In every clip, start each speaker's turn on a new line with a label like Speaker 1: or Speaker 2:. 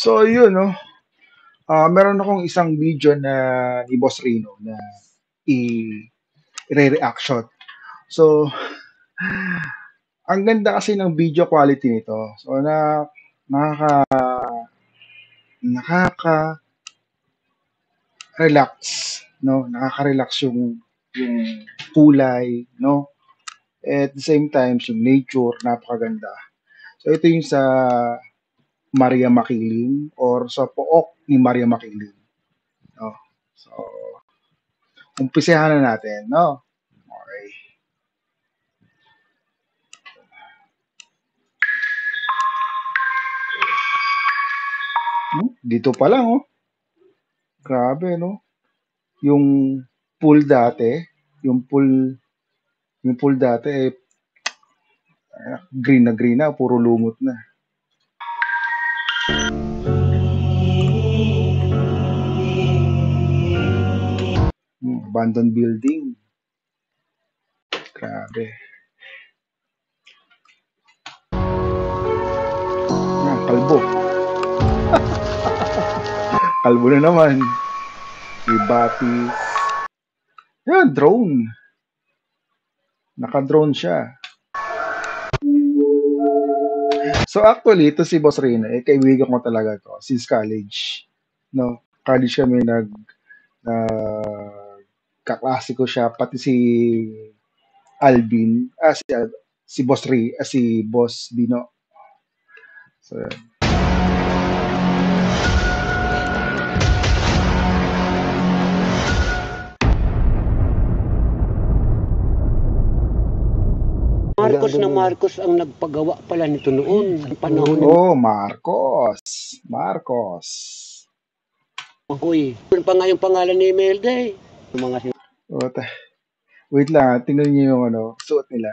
Speaker 1: So, yun, no? Meron akong isang video na ni Boss Rino na i-reaction. So, ang ganda kasi ng video quality nito. So, nakaka, nakaka-relax, no? Nakaka-relax yung kulay, no? At the same time, yung nature, napakaganda. So, ito yung sa Maria Makiling or sa pook ni Maria Makiling. No? So, umpisahan na natin, no? Okay. Dito pa lang, oh. Grabe, no? Yung pool dati, yung pool dati, green na, puro lumot na. Abandoned building. Grabe. Kalbo. Kalbo na naman. Ibati. Yan, drone. Naka-drone siya. So actually, ito si Boss Reyna, kaibigan ko talaga to since college. No, college kami kaklase ko siya, pati si Alvin, si Boss si Boss Bino. So,
Speaker 2: Marcos na Marcos ang nagpagawa pala nito noon. Ang panahon ni
Speaker 1: Marcos.
Speaker 2: Makoy. Yun pa nga yung pangalan ni Imelda eh. Yung mga
Speaker 1: Wait lang, tingnan niyo yung suot nila.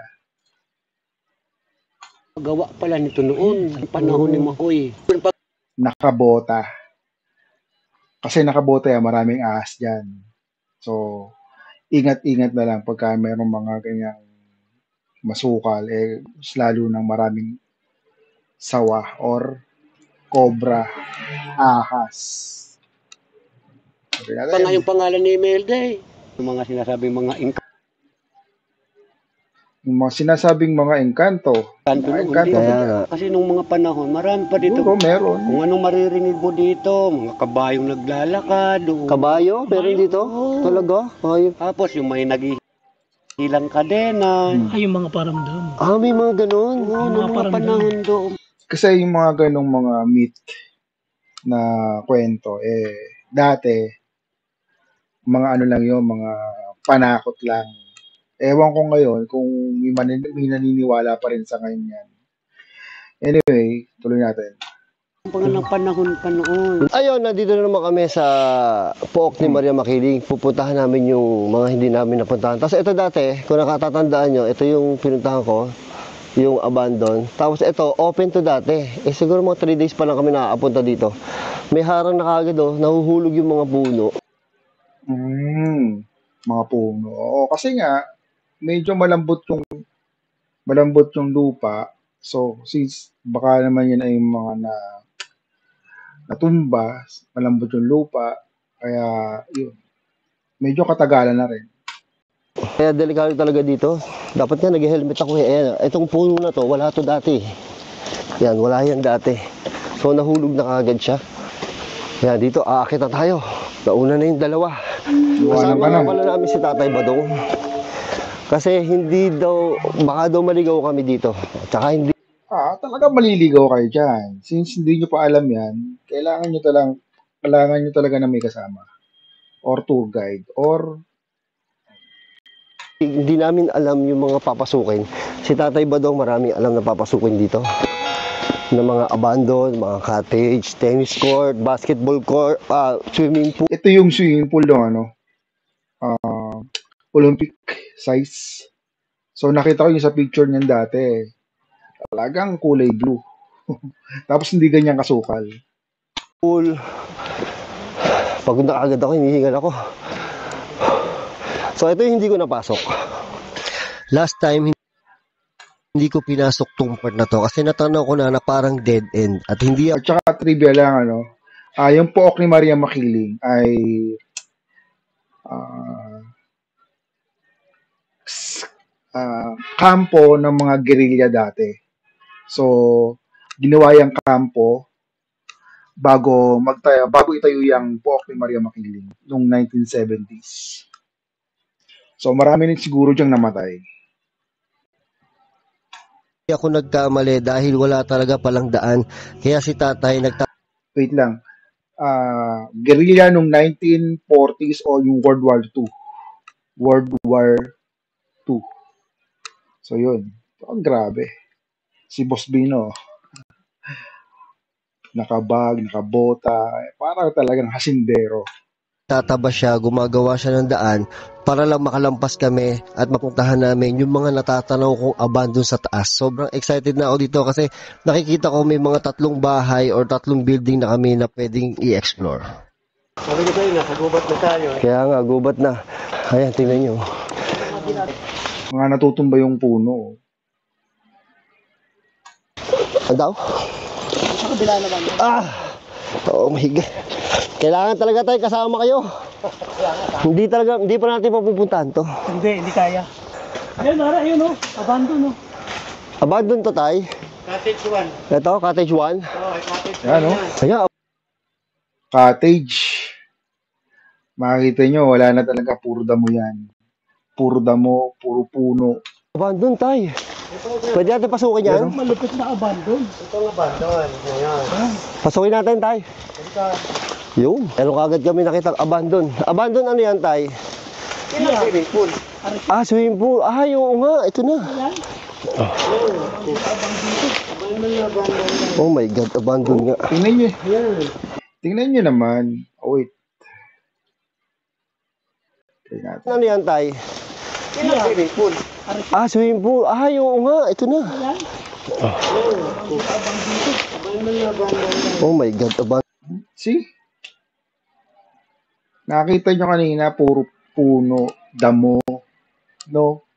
Speaker 2: Pagawa pala nito noon. Ang panahon ni Makoy.
Speaker 1: Nakabota. Kasi nakabota yan, maraming ahas dyan. So, ingat-ingat na lang pagka mayroong mga ganyang masukal, lalo ng maraming sawa or cobra, ahas.
Speaker 2: Pa nga yung pangalan ni Imelda eh. Yung mga sinasabing mga engkanto. Kasi nung mga panahon, marami pa dito.
Speaker 1: Meron.
Speaker 2: Kung anong maririnig mo dito, mga kabayong naglalakad.
Speaker 3: Kabayo? Meron dito? Talaga? Kabayo.
Speaker 2: Tapos yung may ilang kadena.
Speaker 4: Ay, yung mga paramdam.
Speaker 3: May mga ganun.
Speaker 2: Nung mga panahon doon.
Speaker 1: Kasi yung mga ganong mga myth na kwento, dati, mga lang yun, mga panakot lang. Ewan ko ngayon kung may naniniwala pa rin sa ngayon yan. Anyway, tuloy natin.
Speaker 2: Ng panahon pa noon.
Speaker 3: Ayun, nandito na naman kami sa pook ni Maria Makiling. Pupuntahan namin yung mga hindi namin napuntahan. Tapos ito dati, kung nakatatandaan nyo, ito yung pinuntahan ko, yung abandon. Tapos ito, open to dati. Siguro mga 3 days pa lang kami nakakapunta dito. May harang na kagad nahuhulog yung mga puno.
Speaker 1: Mga puno. Oo, kasi nga, medyo malambot yung lupa. So, since baka naman yan ay mga natumba, malambot yung lupa, kaya yun, medyo katagalan na rin.
Speaker 3: Kaya delikado talaga dito. Dapat nga nag-helmet ako eh. Itong puno na to, wala to dati. Yan, wala yan dati. So nahulog na kagad siya. Yan, dito aakit na tayo. Nauna na yung dalawa. Kasama na pala namin si Tatay Badong. Kasi hindi daw, baka daw maligaw kami dito. Tsaka hindi.
Speaker 1: Talaga maliligaw kayo dyan. Since hindi nyo pa alam yan, kailangan nyo talaga na may kasama. Or tour guide. Or
Speaker 3: hindi namin alam yung mga papasukin. Si Tatay Badong maraming alam na papasukin dito. Na mga abandon, mga cottage, tennis court, basketball court, swimming pool.
Speaker 1: Ito yung swimming pool Olympic size. So nakita ko yung sa picture niyan dati. Talagang kulay blue. Tapos hindi ganyan kasukal.
Speaker 3: Pool. Pagod na agad ako, hinihingal ako. So ito yung hindi ko napasok. Last time, Hindi ko pinasok tong part na to kasi natanaw ko na parang dead end at hindi
Speaker 1: At saka trivia lang, yung pook ni Maria Makiling ay ah, kampo ng mga guerrilla dati. So, ginawa yung kampo bago itayo yung pook ni Maria Makiling noong 1970s. So, marami rin siguro diyang namatay.
Speaker 3: ako nagkamali dahil wala talaga palang daan. Kaya si tatay
Speaker 1: Wait lang. Guerrilla nung 1940s o yung World War II. World War II. So, yun. Ang grabe. Si Boss Bino, nakabag, nakabota, parang talagang hasindero.
Speaker 3: tataba siya, gumagawa siya ng daan para lang makalampas kami at mapuntahan namin yung mga natatanaw kong abandon sa taas. Sobrang excited na ako dito kasi nakikita ko may mga 3 bahay or 3 building na kami na pwedeng i-explore.
Speaker 2: Sabi ko sa'yo, nasa gubat na tayo.
Speaker 3: Kaya nga, gubat na. Ayan, tingnan nyo.
Speaker 1: Mga natutumba yung puno.
Speaker 3: Ano daw?
Speaker 2: Sa kabila naman.
Speaker 3: Oh my God. Kailangan talaga tayo kasama kayo. Hindi pa natin mapupuntahan to.
Speaker 2: Hindi kaya. Ayun, ayun abandon
Speaker 3: Abandon to tay.
Speaker 2: Cottage 1.
Speaker 3: Ito, cottage 1.
Speaker 2: Cottage 1.
Speaker 1: Yan,
Speaker 3: Ayan,
Speaker 1: Cottage. Makikita nyo, wala na talaga. Puro damo yan. Puro damo, puro puno.
Speaker 3: abandon tay. Pwede natin pasukin yan?
Speaker 2: Malupit na abandon. Ito ang abandon. Ayan.
Speaker 3: Pasukin natin tay. Yun. Pero kagad kami nakita abandon. Abandon ano yan tay?
Speaker 2: Yan ang swimming pool.
Speaker 3: Swimming pool. Oo nga. Ito na. Oh my God, abandon nga.
Speaker 1: Tingnan nyo. Tingnan nyo naman. Oh, wait. Tingnan natin.
Speaker 3: Ano yan tay?
Speaker 2: Yan ang swimming pool.
Speaker 3: Swimming pool. Oo nga. Ito na. Oh my God, abandon.
Speaker 1: See? Nakita nyo kanina, puro puno, damo, no?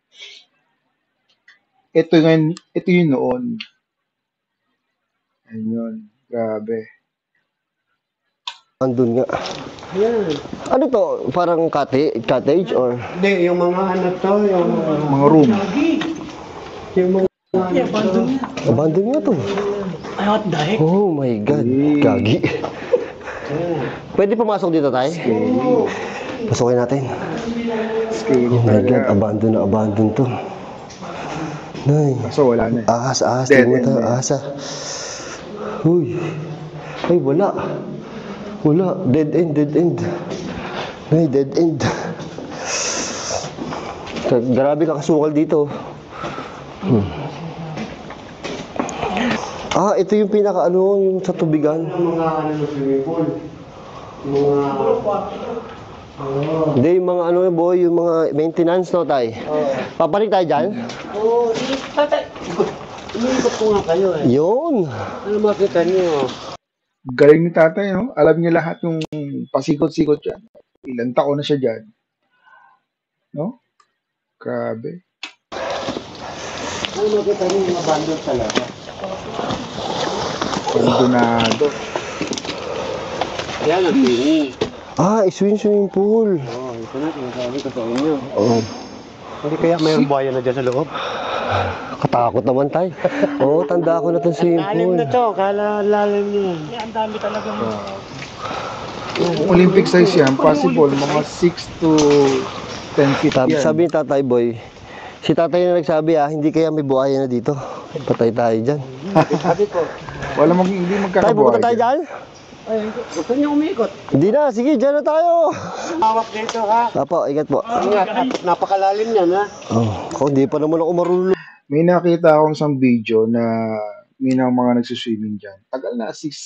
Speaker 1: Ito yung noon. Ayun, grabe.
Speaker 3: Abandon nga.
Speaker 2: Yan.
Speaker 3: Ano to? Parang cottage or?
Speaker 2: Hindi, yung mga ano to, yung
Speaker 1: Mga room.
Speaker 2: yung mga abandon niya.
Speaker 3: Abandon nga to.
Speaker 2: Ay, what the heck?
Speaker 3: Oh my God, gagi. Pwede pumasok dito tayo? Pasukin natin.
Speaker 1: Scary
Speaker 3: Oh my God,
Speaker 1: talaga.
Speaker 3: abandon to. Nay.
Speaker 1: So, wala na.
Speaker 3: Ahas,
Speaker 1: Dead
Speaker 3: tingnan mo
Speaker 1: end
Speaker 3: tayo,
Speaker 1: na.
Speaker 3: ahas. Uy. Ay, wala. Wala, dead end. Ay, dead end. Grabe kakasukal dito. Ito yung yung sa tubigan.
Speaker 2: Yung mga ano ng swimming pool.
Speaker 3: Hindi, yung mga boy, yung mga maintenance, no, tay? Papanik tayo dyan?
Speaker 2: Sige, tatay. Umiikot ko nga kayo
Speaker 3: Yun.
Speaker 2: Ano makita niyo?
Speaker 1: Galing ni tatay, no? Alam niya lahat yung pasikot-sikot dyan. Ilang taon na siya dyan. No? Grabe.
Speaker 2: Ano makita niyo yung abandon talaga?
Speaker 1: Abandonado.
Speaker 2: Yan ang swimming.
Speaker 3: Swimming pool.
Speaker 2: Ito na, sinasabi ko sa inyo.
Speaker 3: Oh.
Speaker 2: Hindi kaya mayroong buhaya na dyan sa loob?
Speaker 3: Katakot naman tayo. Oo, tanda ko na itong swimming
Speaker 2: Lalim
Speaker 3: pool.
Speaker 2: na to, lalim niya. Ang dami talaga
Speaker 1: Olympic size yan. Possible, mga 6 to 10 feet yan.
Speaker 3: Sabi ni Tatay Boy, si Tatay na nagsabi hindi kaya may buhaya na dito. Patay tayo dyan.
Speaker 2: Sabi ko,
Speaker 1: Hindi
Speaker 3: Tay, pupunta
Speaker 1: magkakabuhay
Speaker 3: tayo
Speaker 1: dyan.
Speaker 3: dyan?
Speaker 2: ay, gusto niyo umikot?
Speaker 3: Hindi na, sige, dyan na tayo.
Speaker 2: Hawak dito ha.
Speaker 3: Apo, ingat po.
Speaker 2: Ingat, napakalalim yan ha.
Speaker 3: Hindi pa naman ako marunong.
Speaker 1: May nakita akong isang video na may mga nagsuswimming dyan. Tagal na, 16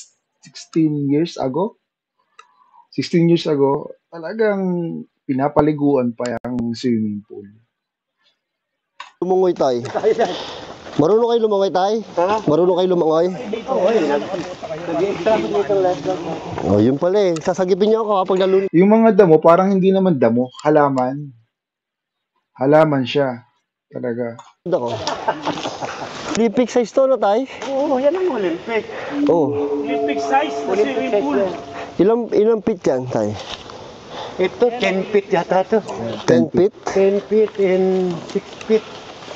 Speaker 1: years ago. 16 years ago, talagang pinapaliguan pa yung swimming pool.
Speaker 3: Lumangoy tayo. Marunong kayo lumangoy tayo?
Speaker 2: Ha?
Speaker 3: Marunong kayo lumangoy?
Speaker 2: Oo, nag-extra ko dito last
Speaker 3: Yun pala sasagipin niyo ako kapag nalulun.
Speaker 1: Yung mga damo, parang hindi naman damo, halaman. Halaman siya. Talaga.
Speaker 3: ako. Olympic size to, no, tay?
Speaker 2: Oo, yan ang Olympic.
Speaker 3: Oh.
Speaker 4: Olympic size na swimming pool.
Speaker 3: Ilang feet yan, tay?
Speaker 2: Ito, 10 feet yata ito.
Speaker 3: 10 feet?
Speaker 2: 10 feet and 6 feet.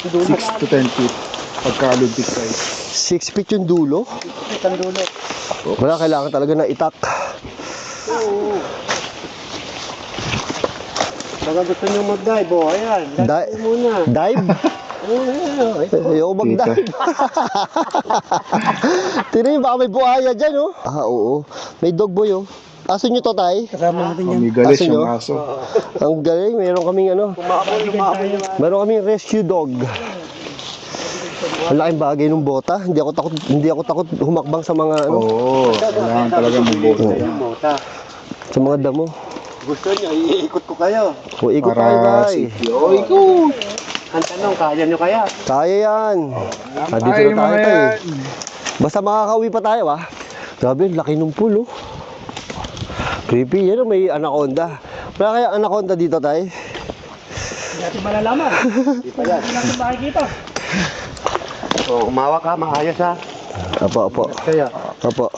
Speaker 1: 6 to 10 feet. Pagka-Olympic size.
Speaker 3: 6 feet yung dulo?
Speaker 2: 6 feet ang dulo.
Speaker 3: Wala, kailangan talaga na itak.
Speaker 2: Oo. Baka gusto nyo mag-dive, oh, ayan. Dive muna.
Speaker 3: Dive? Ayoko mag-dive. Tingnan nyo, baka may buhaya dyan, oh. Ah, oo. May dog boy, oh. Aso nyo to, tay?
Speaker 2: Kasama natin yan.
Speaker 1: Mamigalis
Speaker 3: Aso nyo?
Speaker 1: yung aso.
Speaker 3: Ang galing, meron kaming ano.
Speaker 2: Lumabol yung
Speaker 3: Meron kaming rescue dog. Ang laking bagay ng bota. Hindi ako takot humakbang sa mga ano,
Speaker 1: Oo, kailangan talaga mabuto.
Speaker 2: mota.
Speaker 3: sa mga damo.
Speaker 2: Gusto nyo, iikot ko kayo.
Speaker 3: O ikot tayo,
Speaker 1: Para
Speaker 3: tay.
Speaker 1: safety. O, ikot!
Speaker 2: Ang tanong, kaya nyo kaya?
Speaker 3: Kaya yan. Dito
Speaker 1: Ay,
Speaker 3: na tayo,
Speaker 1: mga
Speaker 3: tay.
Speaker 1: yan.
Speaker 3: Basta makakauwi pa tayo, ah. Grabe, laki ng pool, oh. Creepy, yan, may anaconda. Wala kaya anaconda dito, tay?
Speaker 4: Hindi natin malalaman.
Speaker 2: Di pa yan.
Speaker 4: Hindi natin makikita.
Speaker 2: So, umawa ka, maayos ha.
Speaker 3: Opo.
Speaker 2: Kaya,
Speaker 3: Opo.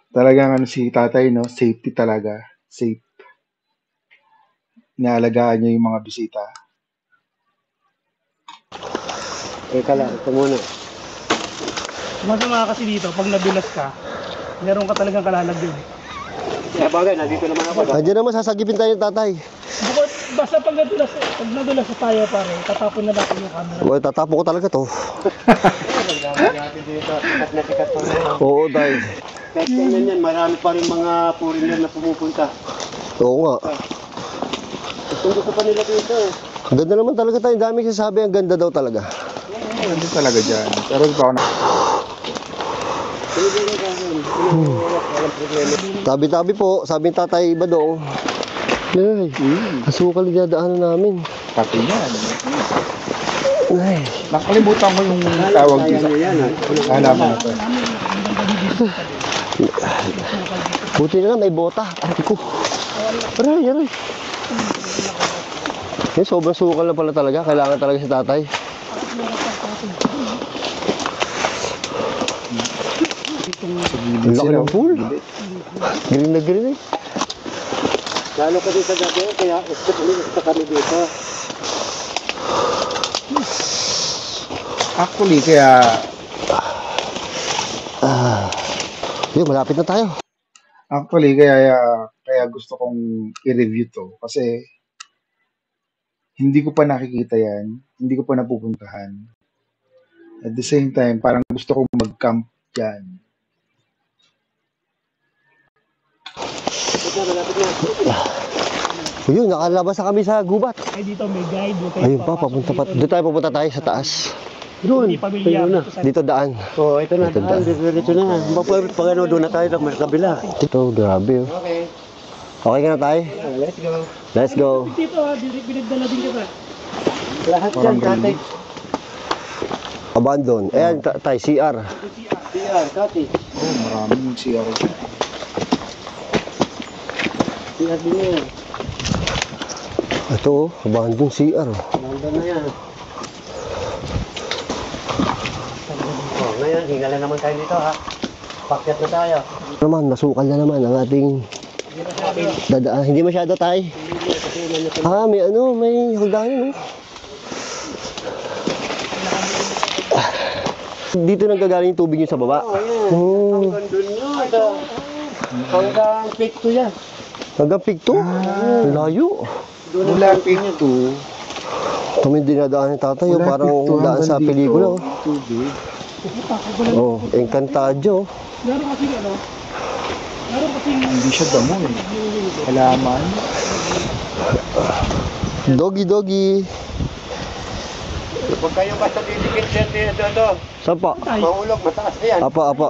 Speaker 1: Talagang ano si tatay, no? Safety talaga. Safe. Inaalagaan niya yung mga bisita.
Speaker 2: teka lang, ito muna.
Speaker 4: Masama kasi dito, pag nadulas ka, meron ka talagang kalalagyan.
Speaker 2: Kaya bagay, nandito naman ako.
Speaker 3: Andiyan naman, sasagipin tayo, tatay.
Speaker 4: Bukod, basta pag nadulas tayo pare, tatapon na natin yung camera.
Speaker 3: Well, tatapo ko talaga to.
Speaker 2: Pagdamag natin dito, sikat na sikat pa rin.
Speaker 3: Oo, tay.
Speaker 2: Kahit ganyan yan, marami pa rin mga foreigner na pumupunta.
Speaker 3: Oo nga.
Speaker 2: Gusto pa nila dito.
Speaker 3: Ang ganda naman talaga tayo. Ang dami sasabi, ang ganda daw talaga.
Speaker 1: Hindi talaga dyan. Pero ito ako na...
Speaker 3: Tabi-tabi po, sabi ng tatay Badong. Ay, asukal yung dadaanan namin.
Speaker 1: Pati yan.
Speaker 3: Ay,
Speaker 1: Nakalimutan ko yung tawag dito. Halaman na to.
Speaker 3: buti na lang, may bota. Ay, ko. Aray. Yan, sobrang sukal na pala talaga. Kailangan talaga si tatay. Ang laki ng pool. Green na green eh.
Speaker 2: Lalo kasi sa gabi, kaya gusto kami dito.
Speaker 1: Actually, kaya...
Speaker 3: Yun, malapit na tayo.
Speaker 1: Actually, kaya gusto kong i-review to. Kasi... hindi ko pa nakikita yan. Hindi ko pa napupuntahan. At the same time, parang gusto kong mag-camp dyan.
Speaker 3: Yun, nakalabas na kami sa gubat.
Speaker 4: Ay dito may guide.
Speaker 3: Ayun pa, papunta pa. Doon tayo pupunta tayo sa taas.
Speaker 4: Hindi pamilyar.
Speaker 3: Dito daan.
Speaker 2: Oo, ito na,
Speaker 3: Ito na.
Speaker 2: dito na. Pag ano, doon na tayo sa kabila.
Speaker 3: Ito, grabe oh.
Speaker 2: Okay,
Speaker 3: Okay ka na tayo?
Speaker 2: let's go.
Speaker 3: Let's go.
Speaker 4: Dito ha, binagdala din kita.
Speaker 2: Lahat
Speaker 1: Parang
Speaker 2: yan, tatay.
Speaker 3: Abandon. Ayan, tayo, CR.
Speaker 2: CR, Kati.
Speaker 1: Oh, maraming CR dyan.
Speaker 2: CR din yan.
Speaker 3: Ito oh, abandon CR.
Speaker 2: Nandun na yan. Oh, ngayon, hingala naman tayo dito ha. Pakyat na tayo.
Speaker 3: Naman, masukal na naman ang ating dadaan. Hindi masyado tayo. May ano, may hagdanan oh. Dito nang gagaling yung tubig nyo sa baba.
Speaker 2: Oh, yan.
Speaker 3: Oh.
Speaker 2: Hanggang dun yun. Hanggang peak to yan.
Speaker 3: Hanggang pigto. Layo.
Speaker 2: Doon
Speaker 1: Mula
Speaker 2: ang
Speaker 1: peak to...
Speaker 3: Kami dinadaan ni tatay.
Speaker 1: mula
Speaker 3: Parang
Speaker 1: peak to
Speaker 3: daan sa
Speaker 1: hanggang
Speaker 3: pelikula.
Speaker 1: dito, tubig.
Speaker 3: Oh, Encantado.
Speaker 4: Meron kasi
Speaker 1: Hindi siya damo eh. Halaman.
Speaker 3: Doggy.
Speaker 2: Huwag kayo basta didikit yan dito.
Speaker 3: Saan pa?
Speaker 2: Mahulog, mataas na yan.
Speaker 3: Apa.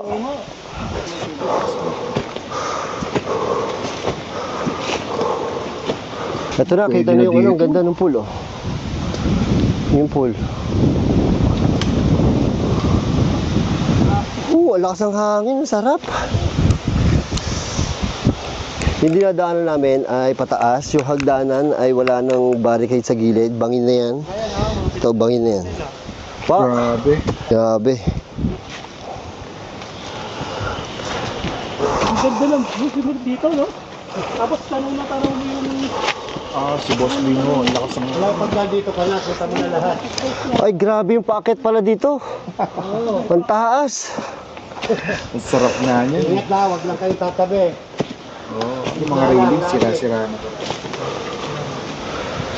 Speaker 3: Ito na, kita na yung ano, ang ganda ng pool oh. Yung pool. Ang lakas ng hangin, ang sarap. Yung dinadaanan namin ay pataas. Yung hagdanan ay wala nang barricade sa gilid. Bangin na yan. Ito, bangin na yan. Pa!
Speaker 1: Grabe.
Speaker 3: Grabe.
Speaker 4: Ang ganda lang. Yung dito, no? Tapos tanong na tanong mo yung...
Speaker 1: Si Boss Lino, ang lakas ng...
Speaker 2: Wala, pag nandito ka na, punta mo na lahat.
Speaker 3: Ay, grabe yung packet pala dito. Ang taas.
Speaker 1: Ang sarap nga niyan.
Speaker 2: Ingat na, huwag lang kayo tatabi.
Speaker 1: Yung mga railing, sira-sira na.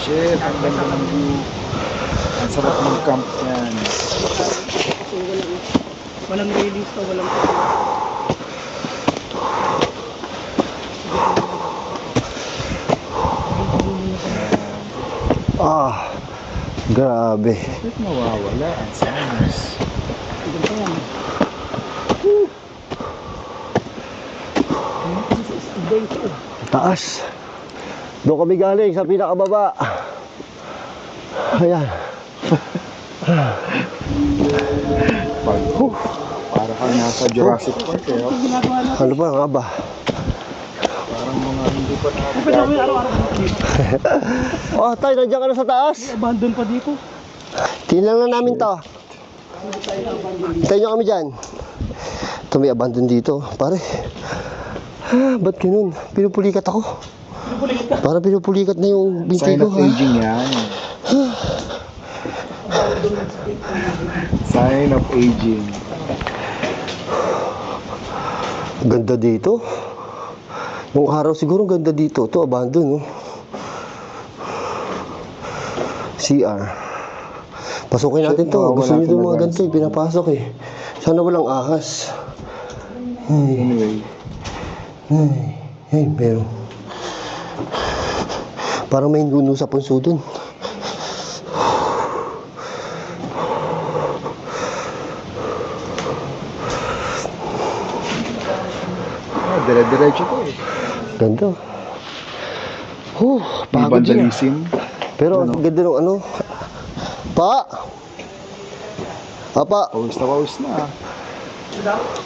Speaker 1: Shit, ang ganda ng view. Ang sarap ng camp yan.
Speaker 4: Walang railings to, walang...
Speaker 3: Grabe.
Speaker 1: Bakit mawawala ang sounds?
Speaker 3: Taas. Doon kami galing sa pinakababa. Ayan.
Speaker 1: Para kang nasa Jurassic Park eh.
Speaker 3: Ano pa nga ba?
Speaker 1: Parang mga hindi pa
Speaker 4: Pwede namin araw-araw dito.
Speaker 3: Oh, tayo, nandiyan ka na sa taas.
Speaker 4: Abandon pa dito.
Speaker 3: Tingnan na namin to. Tayo nyo kami dyan. Ito may abandon dito. Pare. Ba't ganun? Pinupulikat ako. Para pinupulikat na yung binti
Speaker 1: sign
Speaker 3: ko.
Speaker 1: of aging yan. Sign of aging.
Speaker 3: Ganda dito. Nung araw siguro ganda dito. Ito abandon. No? CR. Pasukin natin to. Gusto nyo itong mga ganito. Pinapasok eh. Sana walang ahas.
Speaker 1: Anyway.
Speaker 3: Pero parang may nuno sa punso dun.
Speaker 1: Dire-diretso to eh.
Speaker 3: Ganda.
Speaker 1: May
Speaker 3: Pagod yun.
Speaker 1: vandalism.
Speaker 3: Pero ang ganda ng ano. Pa! Apa!
Speaker 1: Pawis na.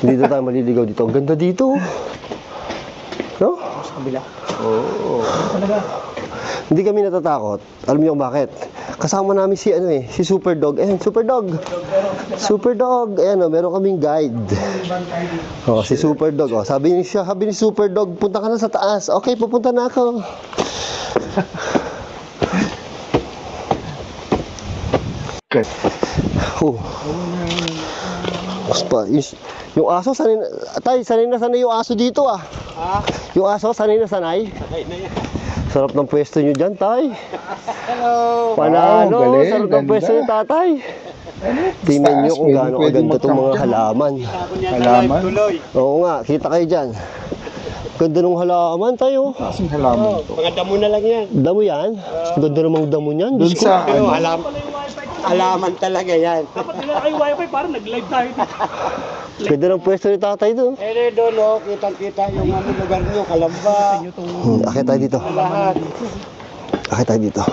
Speaker 3: Dito tayo maliligaw dito. Ang ganda dito. No?
Speaker 4: Sa kabila.
Speaker 1: Oo.
Speaker 3: Hindi kami natatakot. Alam niyo kung bakit? Kasama namin si si Super Dog. Ayan, Super Dog. Super Dog. Ayan, meron kaming guide. Oh, si Super Dog. Oh, sabi ni Super Dog, punta ka na sa taas. Okay, pupunta na ako.
Speaker 1: Okay.
Speaker 3: Mas pa, yung aso, sanay na sanay yung aso dito ah. Yung aso, sanay na sanay. Sarap ng pwesto nyo dyan, tay.
Speaker 2: Hello!
Speaker 3: Panalo,
Speaker 1: Wow, galing,
Speaker 3: sarap ng
Speaker 1: ganda.
Speaker 3: pwesto nyo, tatay. Tingnan nyo kung gaano kaganda itong mga halaman.
Speaker 1: Halaman?
Speaker 3: Oo nga, kita kayo dyan. Ganda ng halaman tayo.
Speaker 1: Kasing halaman to.
Speaker 2: Mga damo na lang yan.
Speaker 3: Damo yan? Ganda namang damo niyan.
Speaker 1: Doon
Speaker 3: Diyos ko.
Speaker 1: sa
Speaker 2: Pero
Speaker 1: ano,
Speaker 2: alaman talaga yan.
Speaker 4: Dapat nila kayo wifi, parang nag-live tayo dito.
Speaker 3: Ganda ng pwesto ni tatay doon.
Speaker 2: Eh, doon, oh, kitang-kita yung ano, lugar nyo, Kalamba,
Speaker 3: Akit tayo dito.
Speaker 2: lahat.
Speaker 3: Akit tayo dito.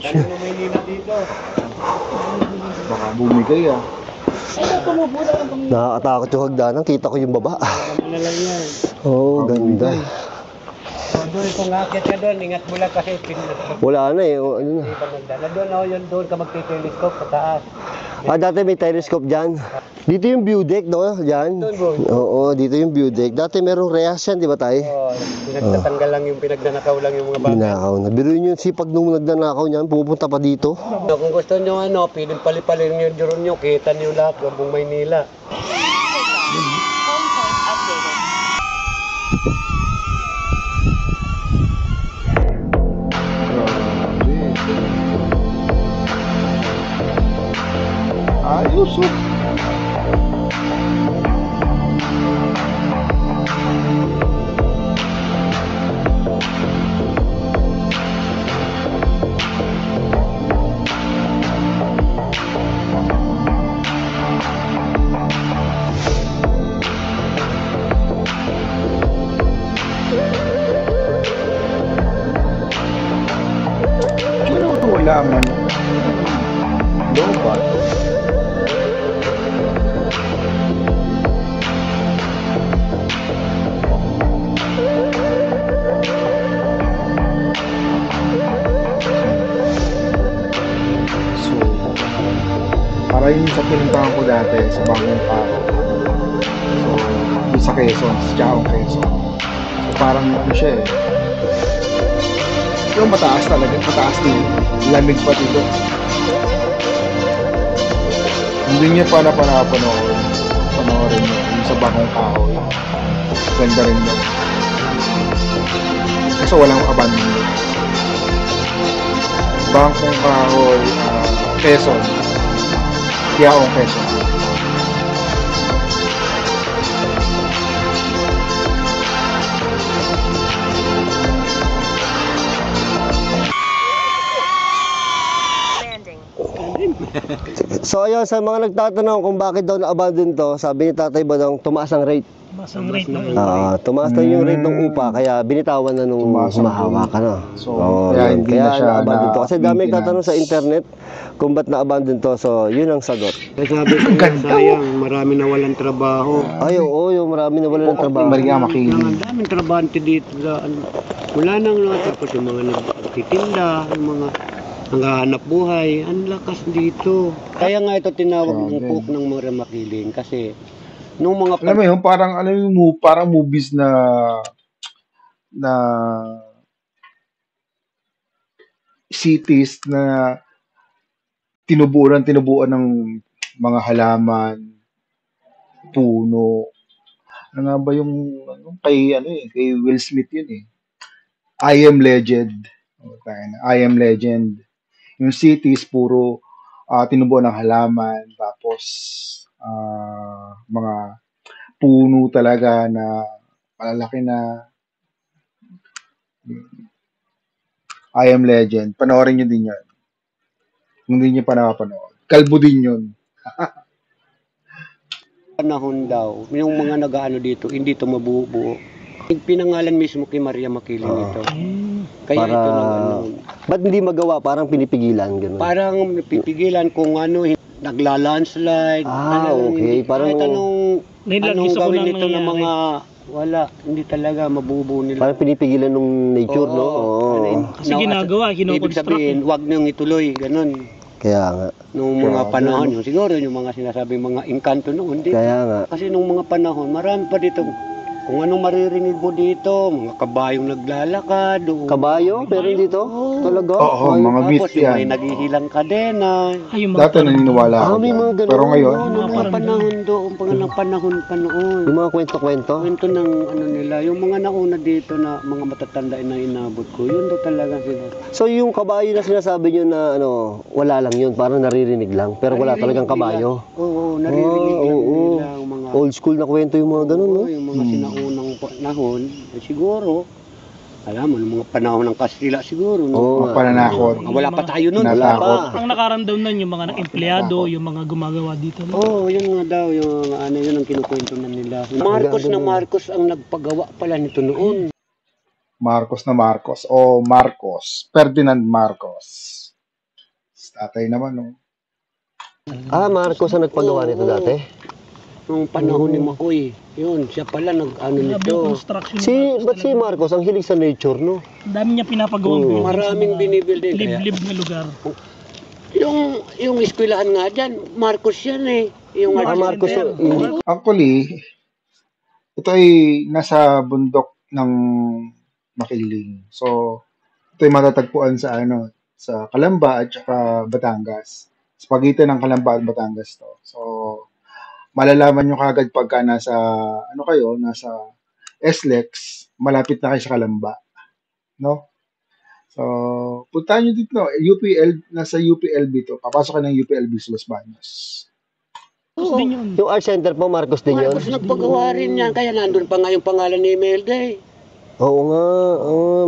Speaker 2: Dali na Maynila dito.
Speaker 1: baka bumigay ah.
Speaker 3: Nakakatakot yung hagdanan. Kita ko yung baba.
Speaker 2: Alaman na lang yan.
Speaker 3: Oh, ganda.
Speaker 2: Doon, kung akit ka doon, ingat mo lang kasi
Speaker 3: Wala na eh. Ano na.
Speaker 2: pinagdala. Doon, oh, yun, doon ka magti-telescope sa taas.
Speaker 3: Dati may telescope dyan. Dito yung view deck, no? Diyan. Oo, dito yung view deck. Dati merong rehas yan, di ba tayo?
Speaker 2: Oh, pinagtatanggal lang yung pinagnanakaw lang yung mga bata.
Speaker 3: Binakaw na. Biruin yung sipag nung nagnanakaw niyan, pupunta pa dito.
Speaker 2: So, kung gusto nyo ano, piling palipalin yung drone nyo, kita nyo lahat, buong Maynila.
Speaker 1: Ayos oh. Sino ito wala man? Lobat. ayun yung sa pinuntahan ko dati sa Bagong Paro. So, yung sa Quezon, sa Chaong Quezon. So, parang ano siya eh. Yung mataas talaga, mataas din. Lamig pa dito. Hindi niya pa panoorin nyo. Yung sa Bagong Paro. Ganda rin yun. Kasi walang abandon. Bagong Paro, Quezon. Chaong Quezon.
Speaker 3: So ayun, sa mga nagtatanong kung bakit daw na-abandon to, sabi ni Tatay Badong, tumaas ang rate.
Speaker 4: Masang rate ng
Speaker 3: Tumaas na yung rate ng upa, kaya binitawan na nung
Speaker 1: Tumaas ang
Speaker 3: humahawa ka na.
Speaker 1: So, kaya hindi na siya
Speaker 3: na-abandon to. Kasi dami
Speaker 1: maintenance.
Speaker 3: nagtatanong sa internet kung ba't na-abandon to. So yun ang sagot.
Speaker 2: Kaya sabi ko nga, sayang, marami na walang trabaho.
Speaker 3: Ay oo, yung marami na wala ng trabaho.
Speaker 1: Maria Makiling.
Speaker 2: Ang daming trabante dito. Wala nang tapos yung mga nagtitinda, yung mga nanghahanap buhay, ang lakas dito. Kaya nga ito tinawag ng cook ng Maria Makiling kasi nung mga
Speaker 1: Alam mo yun, parang, parang movies na cities na tinubuan ng mga halaman, puno. Ano nga ba yung kay Will Smith yun eh. I Am Legend. I Am Legend. Yung cities puro tinubuan ng halaman, tapos mga puno talaga na malalaki na. I Am Legend. Panoorin nyo din yun. Kung hindi nyo pa nakapanood. Kalbo din yun.
Speaker 2: panahon daw, yung mga nag-aano dito, hindi ito mabubuo. Pinangalan mismo kay Maria Makiling ito. Kaya
Speaker 3: Para-
Speaker 2: ito lang ano.
Speaker 3: Ba't hindi magawa? Parang pinipigilan, gano'n.
Speaker 2: Parang pipigilan kung ano, nagla-landslide.
Speaker 3: Okay. Parang,
Speaker 2: Kahit anong
Speaker 4: Nilagis ako
Speaker 2: gawin
Speaker 4: ng
Speaker 2: nito ng mga wala, hindi talaga mabubuo nila.
Speaker 3: parang pinipigilan ng nature, no? Oo.
Speaker 4: Kasi ginagawa,
Speaker 2: Ibig
Speaker 4: kinoconstruct.
Speaker 2: sabihin, wag nang ituloy, ganun.
Speaker 3: Kaya nga.
Speaker 2: Nung mga panahon, yung siguro yung mga sinasabing mga engkanto noon, di.
Speaker 3: Kaya nga.
Speaker 2: Kasi nung mga panahon, marami pa dito. Kung anong maririnig mo dito, mga kabayong naglalakad.
Speaker 3: Kabayo? Pero dito? Talaga?
Speaker 1: Oo,
Speaker 3: Ay,
Speaker 1: mga myth
Speaker 2: Tapos yung may
Speaker 1: yan.
Speaker 2: naghihilang kadena.
Speaker 4: Ay, yung mga
Speaker 1: Dati naniniwala ako
Speaker 3: may
Speaker 1: dyan.
Speaker 3: mga ganun.
Speaker 1: Pero ngayon,
Speaker 2: Yung mga panahon doon, mga panahon pa noon.
Speaker 3: Yung mga kwento-kwento?
Speaker 2: Kwento ng ano nila, yung mga nauna dito na mga matatanda na inabot ko, yun daw talaga sila.
Speaker 3: So yung kabayo na sinasabi nyo na wala lang yun, parang naririnig lang. Pero wala talagang kabayo.
Speaker 2: Oo, naririnig lang
Speaker 3: oo.
Speaker 2: nila ang mga
Speaker 3: Old school na kwento yung mga ganun, no?
Speaker 2: oo, yung mga sinaunang panahon, siguro, alam mo, yung mga panahon ng Kastila siguro, no?
Speaker 3: Oo.
Speaker 1: mga pananakot.
Speaker 2: Wala pa tayo nun, wala
Speaker 1: Natakot.
Speaker 2: pa.
Speaker 4: Ang nakaramdam nun yung mga empleyado, yung mga gumagawa dito. No?
Speaker 2: Oo, yun nga daw, yung ano yun ang kinukwento na nila. Marcos ang nagpagawa pala nito noon.
Speaker 1: Marcos na Marcos. O Marcos. Ferdinand Marcos. Tatay naman, no?
Speaker 3: Marcos ang nagpagawa nito dati?
Speaker 2: Nung panahon ni Makoy, yun, siya pala nag-ano
Speaker 4: Grabe yung
Speaker 2: nito.
Speaker 4: construction.
Speaker 3: Ba't si Marcos ang hilig sa nature, no?
Speaker 4: Ang dami niya pinapagawang buildings
Speaker 2: Maraming
Speaker 4: sa mga
Speaker 2: binibuild din. Kaya,
Speaker 4: liblib na lugar.
Speaker 2: yung eskwelahan nga dyan, Marcos yan eh. Yung
Speaker 3: Marcos,
Speaker 1: Actually, ito ay nasa bundok ng Makiling. So, ito ay matatagpuan sa Calamba at saka Batangas. Sa pagitan ng Calamba at Batangas to. So, malalaman nyo kagad pagka nasa SLEX, malapit na kayo sa Calamba. No? So, puntahan nyo dito. Nasa UPLB to. Papasok ka ng UPLB sa Los Baños.
Speaker 4: Tapos din yun.
Speaker 3: Yung art center po, Marcos din yun?
Speaker 2: Marcos nagpagawa rin yan, kaya nandun pa nga yung pangalan ni Imelda eh.
Speaker 3: Oo nga,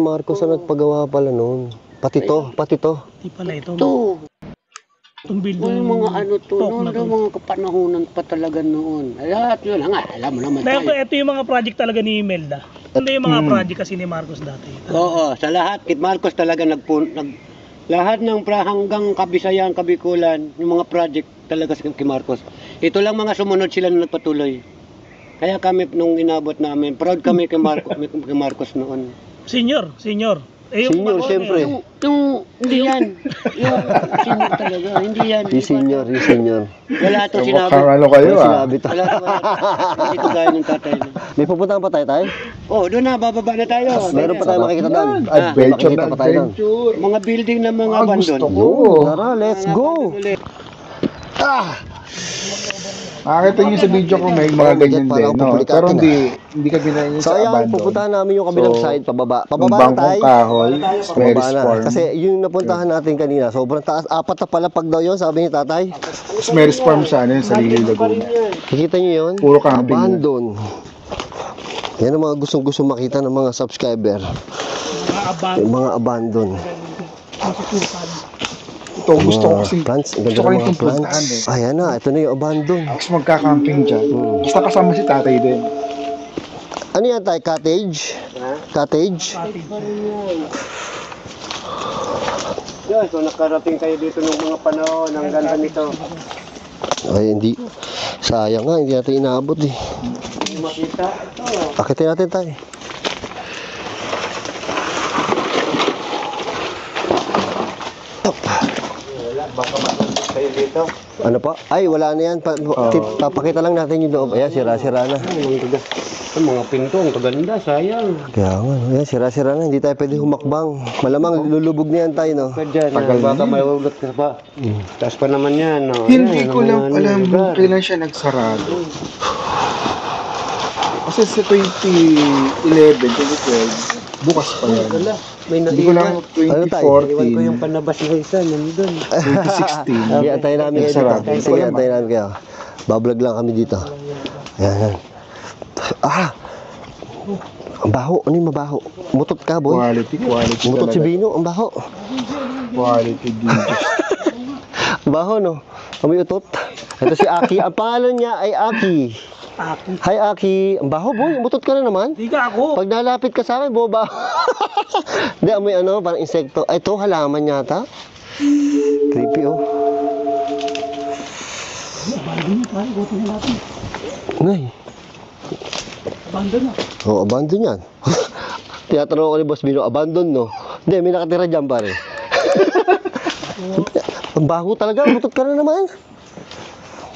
Speaker 3: Marcos ang nagpagawa pala noon. Pati to.
Speaker 4: Di pala ito.
Speaker 2: Ito,
Speaker 4: Itong building.
Speaker 2: yung mga ano to,
Speaker 4: Talk
Speaker 2: noon
Speaker 4: na
Speaker 2: daw
Speaker 4: to.
Speaker 2: mga kapanahonan pa talaga noon. Ay, at yun nga, alam mo naman
Speaker 4: Dahil
Speaker 2: tayo.
Speaker 4: ito yung mga project talaga ni Imelda. Hindi yung mga project kasi ni Marcos dati.
Speaker 2: Oo, sa lahat, kit Marcos talaga lahat ng hanggang Kabisayan, Kabikulan, yung mga project talaga kay Marcos. Ito lang mga sumunod sila na nagpatuloy. Kaya kami nung inabot namin, proud kami kay Marcos noon.
Speaker 4: Senior.
Speaker 3: Senior, siyempre.
Speaker 2: Hindi yan. Yung senior talaga. Hindi yan.
Speaker 3: Yung senior, yung senior.
Speaker 2: Wala ito sinabi.
Speaker 1: Mukhang ano kayo
Speaker 3: Yung
Speaker 1: ah.
Speaker 3: sinabi to.
Speaker 2: Wala ito. Hindi ito gaya ng tatay.
Speaker 3: May pupuntahan pa tayo?
Speaker 2: Oh, doon na. Bababa na tayo.
Speaker 3: Meron pa tayo makikita doon.
Speaker 1: Adventure
Speaker 3: makikita
Speaker 1: na
Speaker 3: pa tayo doon.
Speaker 1: adventure.
Speaker 2: Mga building na mga
Speaker 1: Ah,
Speaker 2: abandon.
Speaker 1: gusto ko.
Speaker 3: Tara, let's go!
Speaker 1: Makakita niyo sa video ko may mga ganyan
Speaker 3: Parang
Speaker 1: din, no?
Speaker 3: publikatin,
Speaker 1: Pero hindi kami na yun
Speaker 3: So
Speaker 1: sa
Speaker 3: ayan,
Speaker 1: abandon.
Speaker 3: pupuntahan namin yung kabilang
Speaker 1: So,
Speaker 3: side, pababa.
Speaker 1: Yung
Speaker 3: Pababa na
Speaker 1: bangkong
Speaker 3: tayo.
Speaker 1: kahoy, Mary's
Speaker 3: Pababa na.
Speaker 1: Farm.
Speaker 3: Kasi yung napuntahan natin kanina, sobrang taas. 4 na pala pag daw yun, sabi ni tatay.
Speaker 1: Mary's Farm sa ano yun, sa Lili Laguna.
Speaker 3: Kikita nyo yun?
Speaker 1: Puro camping yun.
Speaker 3: Abandon. Yan ang mga gustong-gusto makita ng mga subscriber. Yung mga abandon.
Speaker 1: Ito, gusto ko
Speaker 3: Mga
Speaker 1: kasi,
Speaker 3: plants. Ang
Speaker 1: gusto
Speaker 3: ganda
Speaker 1: ko
Speaker 3: ng
Speaker 1: rin
Speaker 3: mga
Speaker 1: itong puntahan
Speaker 3: plants.
Speaker 1: eh.
Speaker 3: Ayan na, ito na yung abandon.
Speaker 1: Tapos magka-camping dyan. Basta kasama si tatay din.
Speaker 3: Ano yan tayo? Cottage? Cottage?
Speaker 2: Yan, so nakarating kayo dito ng mga panahon. Ang ganda nito.
Speaker 3: Ay, hindi. Sayang nga, hindi natin inaabot eh.
Speaker 2: Hindi makita. Ito.
Speaker 3: Akitin natin tayo.
Speaker 2: Baka matulog kayo dito.
Speaker 3: Ano pa? Ay, wala na yan. Papakita lang natin yung loob. Ayan, sira-sira na.
Speaker 2: Ang mga pinto, ang kaganda, sayang.
Speaker 3: Kaya nga, no? Ayan, sira-sira na. Hindi tayo pwede humakbang. Malamang lulubog na yan tayo, no?
Speaker 2: Pa dyan,
Speaker 1: Tagal
Speaker 2: baka
Speaker 1: na.
Speaker 2: may ulot ka pa. Taas pa naman yan. No?
Speaker 1: Hindi
Speaker 2: Ayan,
Speaker 1: ko
Speaker 2: ang
Speaker 1: lang
Speaker 2: mga
Speaker 1: alam
Speaker 2: lugar.
Speaker 1: kailan siya nagsarado. Kasi sa 2011, 2012, bukas pa yan.
Speaker 2: Wala, may
Speaker 1: Hindi ko lang
Speaker 2: naiwan.
Speaker 3: Ano tayo?
Speaker 2: Iwan ko yung
Speaker 1: 2014,
Speaker 2: panabas na isa, nandun.
Speaker 1: 2016.
Speaker 3: Sige, antayin namin kayo dito.
Speaker 1: Nagsarado.
Speaker 3: Sige, antayin namin kayo. Bablog lang kami dito. Ayan, ayan. Ah! Ang baho. Ano yung mabaho? Mutot ka, boy.
Speaker 1: Quality
Speaker 3: Mutot si
Speaker 1: talaga.
Speaker 3: Bino. Ang baho.
Speaker 1: Quality videos.
Speaker 3: Ang baho, no? Kami utot. Ito si Aki. Ang pangalan niya ay Aki. Hi, Aki. Ang baho, boy. Mutot ka na naman.
Speaker 4: Di ka ako.
Speaker 3: Pag nalapit ka sa akin, boba. Hindi, amoy ano, parang insekto. Ay, ito, halaman yata. Creepy, oh.
Speaker 4: Abandon na tayo. Buti na natin.
Speaker 3: Nay.
Speaker 4: Abandon na.
Speaker 3: Oo, abandon yan. Tinatanong ko ni Boss Bino, abandon, no? Hindi, may nakatira dyan, pare. Ang baho talaga, mutot ka na naman.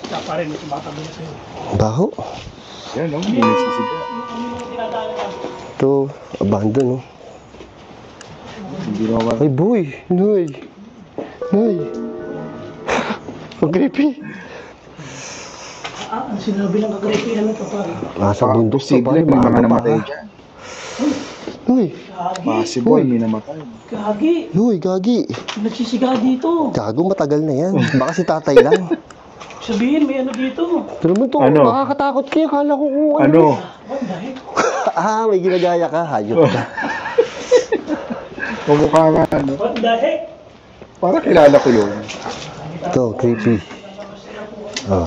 Speaker 4: Kaya pa rin, tumatabi na sa'yo.
Speaker 3: Ang baho.
Speaker 1: Yan, no? Minasisiga.
Speaker 3: Ito, abandon, no?
Speaker 1: Hindi naman.
Speaker 3: Ay, boy. Noy. Noy. Ang creepy.
Speaker 4: Ang sinabi ng kagrepihan nito pare.
Speaker 3: Nasa bundok to,
Speaker 1: Posible,
Speaker 3: pare.
Speaker 1: may mga
Speaker 3: Baka
Speaker 1: namatay
Speaker 3: baka.
Speaker 1: dyan.
Speaker 3: Noy.
Speaker 4: Gagi.
Speaker 1: Possible, may namatay.
Speaker 4: Gagi.
Speaker 3: Noy, gagi.
Speaker 4: Nagsisiga dito.
Speaker 3: Gago, matagal na yan. Baka si tatay lang.
Speaker 4: Sabihin, may ano dito.
Speaker 3: Pero naman to,
Speaker 1: Ano?
Speaker 3: nakakatakot kayo. Kala ko kung ano.
Speaker 1: Ano?
Speaker 4: What the heck?
Speaker 3: Ah, may ginagaya ka. Hayop ka.
Speaker 1: Pumukha nga, ano?
Speaker 4: What the heck?
Speaker 1: Parang kilala ko yun.
Speaker 3: Ito, creepy. Oh.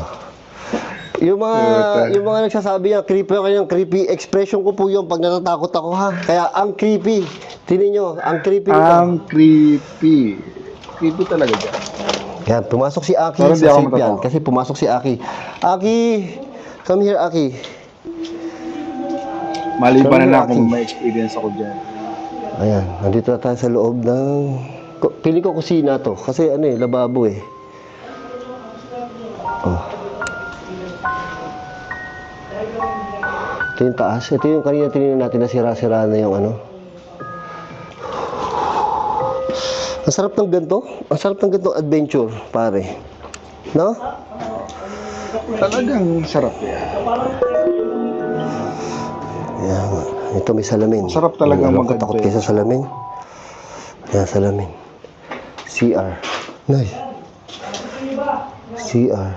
Speaker 3: Yung mga nagsasabi niya, creepy ako yung creepy. Expression ko po yung pag natatakot ako, ha. Kaya ang creepy. Tingnan nyo, ang creepy nito.
Speaker 1: Ang creepy. Creepy talaga dyan.
Speaker 3: Yan, pumasok si Aki
Speaker 1: Pero hindi
Speaker 3: sa
Speaker 1: ako
Speaker 3: safe yan.
Speaker 1: matatakot.
Speaker 3: Kasi pumasok si Aki. Aki! Come here, Aki.
Speaker 1: Maliban na lang
Speaker 3: Aki.
Speaker 1: kung may experience ako dyan.
Speaker 3: Ayan, nandito na tayo sa loob ng... Pili ko kusina to. Kasi ano eh, lababo eh. Oh. Ito yung taas. Ito yung kanina tinignan natin na sira-sira na yung ano. Ang sarap ng ganito. Ang sarap ng ganitong adventure, pare. No?
Speaker 1: Talagang sarap yan.
Speaker 3: Ayan. Ito may salamin.
Speaker 1: Sarap talaga
Speaker 3: Ano,
Speaker 1: mag-adventure.
Speaker 3: takot kayo sa salamin. Ayan, salamin. CR. Nice. CR.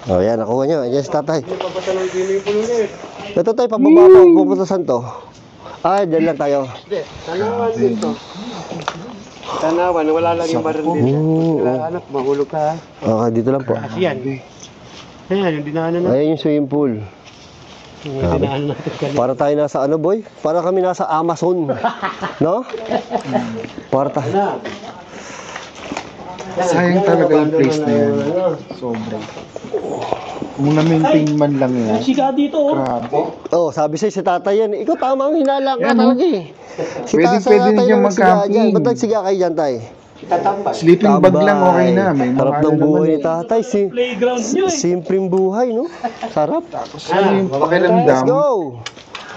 Speaker 3: Oh, yan. Nakuha nyo. Ayan si tatay. Ito tayo, pababa po. Pupunta saan to? Ah, dyan lang tayo.
Speaker 2: Hindi, tanawan dito. Tanawan, wala lang yung baron dito. Anak, mahulog ka ha.
Speaker 3: Okay, dito lang po.
Speaker 2: Yan. Ayan, yung dinaanan na.
Speaker 3: Ayan yung swimming pool.
Speaker 2: Yung dinaanan natin kanina.
Speaker 3: Para tayo nasa ano, boy? Para kami nasa Amazon. No? Para tayo.
Speaker 1: Sayang talaga yung place na yan. Sobra. Kung na-maintain man lang yan.
Speaker 4: Siga dito, oh.
Speaker 1: Grabe.
Speaker 3: Oh, sabi sa'yo si tatay yan. Ikaw tama ang hinala ka
Speaker 1: Yan,
Speaker 3: talaga eh. Si
Speaker 1: Pwede
Speaker 3: tatay
Speaker 1: din dyan
Speaker 3: nagsiga
Speaker 1: mag-camping.
Speaker 3: dyan. Ba't nagsiga kayo dyan, tay?
Speaker 2: Tatambay.
Speaker 1: Sleeping bag lang okay na. May mga
Speaker 3: Sarap
Speaker 1: ano
Speaker 3: ng
Speaker 1: naman
Speaker 3: buhay ni
Speaker 1: eh.
Speaker 3: tatay.
Speaker 4: Playground nyo, eh.
Speaker 3: Simpleng buhay, no? Sarap.
Speaker 1: Tapos ano yung
Speaker 3: Let's
Speaker 1: pakiramdam?
Speaker 3: go!